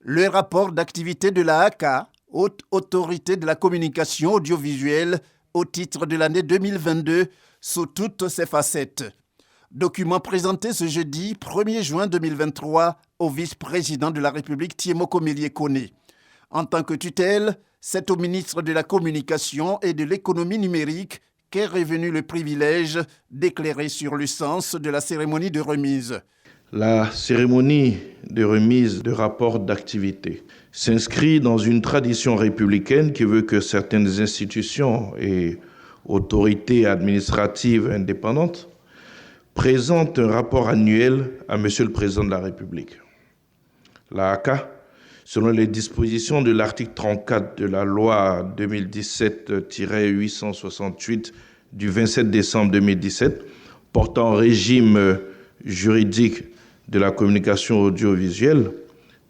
Le rapport d'activité de la ACA, Haute Autorité de la Communication Audiovisuelle, au titre de l'année 2022, sous toutes ses facettes. Document présenté ce jeudi 1er juin 2023 au vice-président de la République Thiemo Mélié-Kone. En tant que tutelle, c'est au ministre de la Communication et de l'Économie numérique qu'est revenu le privilège d'éclairer sur le sens de la cérémonie de remise. La cérémonie de remise de rapport d'activité s'inscrit dans une tradition républicaine qui veut que certaines institutions et autorités administratives indépendantes présentent un rapport annuel à Monsieur le Président de la République. La ACA, selon les dispositions de l'article 34 de la loi 2017-868 du 27 décembre 2017, portant régime juridique de la communication audiovisuelle,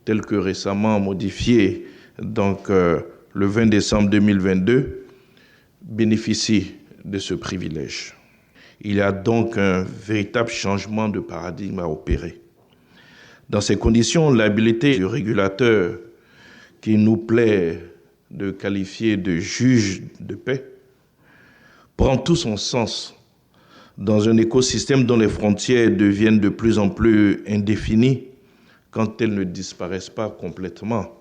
tel que récemment modifié le 20 décembre 2022, bénéficie de ce privilège. Il y a donc un véritable changement de paradigme à opérer. Dans ces conditions, l'habilité du régulateur, qui nous plaît de qualifier de juge de paix, prend tout son sens dans un écosystème dont les frontières deviennent de plus en plus indéfinies quand elles ne disparaissent pas complètement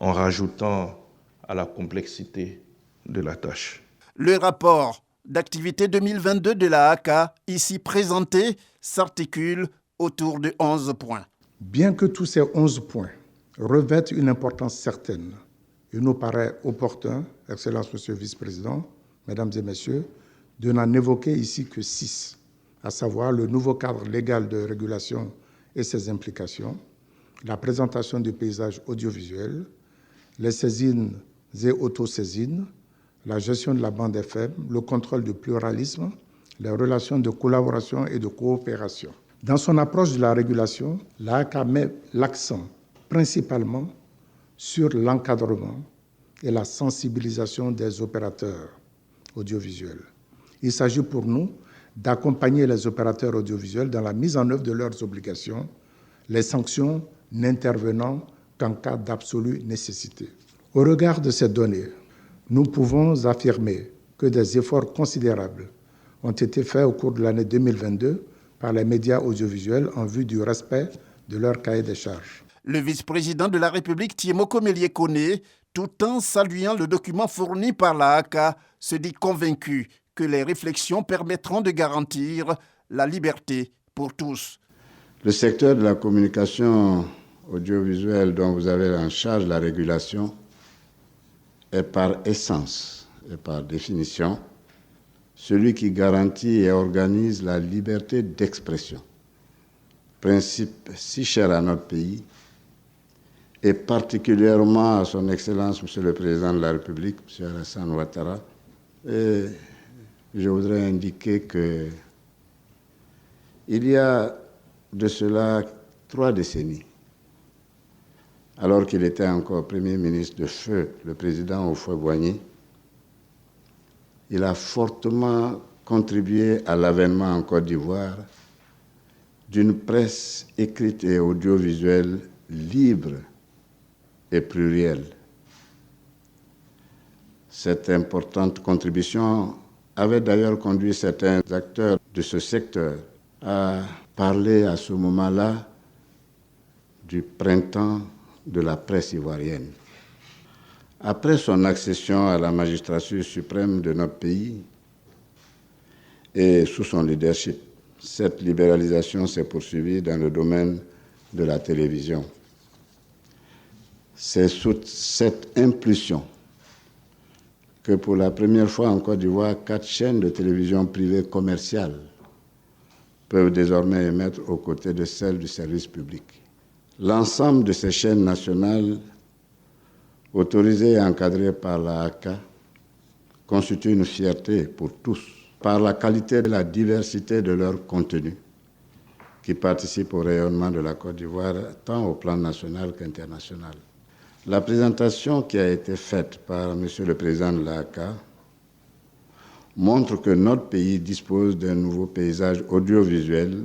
en rajoutant à la complexité de la tâche. Le rapport d'activité 2022 de la ACA, ici présenté, s'articule autour de 11 points. Bien que tous ces 11 points revêtent une importance certaine, il nous paraît opportun, Excellence Monsieur le Vice-président, Mesdames et Messieurs, de n'en évoquer ici que 6, à savoir le nouveau cadre légal de régulation et ses implications, la présentation du paysage audiovisuel, les saisines et autosaisines, la gestion de la bande FM, le contrôle du pluralisme, les relations de collaboration et de coopération. Dans son approche de la régulation, l'ACA met l'accent principalement sur l'encadrement et la sensibilisation des opérateurs audiovisuels. Il s'agit pour nous d'accompagner les opérateurs audiovisuels dans la mise en œuvre de leurs obligations, les sanctions n'intervenant qu'en cas d'absolue nécessité. Au regard de ces données, nous pouvons affirmer que des efforts considérables ont été faits au cours de l'année 2022 par les médias audiovisuels en vue du respect de leur cahier des charges. Le vice-président de la République Thiemo Mélié-Kone, tout en saluant le document fourni par la ACA, se dit convaincu que les réflexions permettront de garantir la liberté pour tous. Le secteur de la communication audiovisuelle dont vous avez en charge la régulation est par essence et par définition celui qui garantit et organise la liberté d'expression, principe si cher à notre pays et particulièrement à son Excellence Monsieur le Président de la République, M. Alassane Ouattara. Et je voudrais indiquer qu'il y a de cela 3 décennies, alors qu'il était encore Premier ministre de feu, le président Houphouët-Boigny, il a fortement contribué à l'avènement en Côte d'Ivoire d'une presse écrite et audiovisuelle libre et plurielle. Cette importante contribution avait d'ailleurs conduit certains acteurs de ce secteur à parler à ce moment-là du printemps de la presse ivoirienne. Après son accession à la magistrature suprême de notre pays et sous son leadership, cette libéralisation s'est poursuivie dans le domaine de la télévision. C'est sous cette impulsion que pour la première fois en Côte d'Ivoire, 4 chaînes de télévision privées commerciales peuvent désormais émettre aux côtés de celles du service public. L'ensemble de ces chaînes nationales, autorisées et encadrées par la ACA, constitue une fierté pour tous, par la qualité et la diversité de leur contenu, qui participent au rayonnement de la Côte d'Ivoire, tant au plan national qu'international. La présentation qui a été faite par M. le Président de l'ACA montre que notre pays dispose d'un nouveau paysage audiovisuel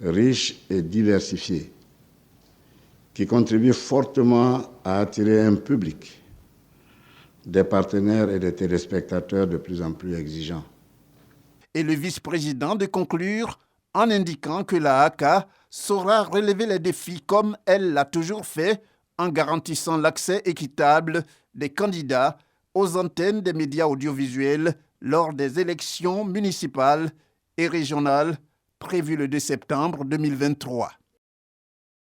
riche et diversifié, qui contribue fortement à attirer un public, des partenaires et des téléspectateurs de plus en plus exigeants. Et le vice-président de conclure en indiquant que la ACA saura relever les défis comme elle l'a toujours fait en garantissant l'accès équitable des candidats aux antennes des médias audiovisuels lors des élections municipales et régionales prévues le 2 septembre 2023.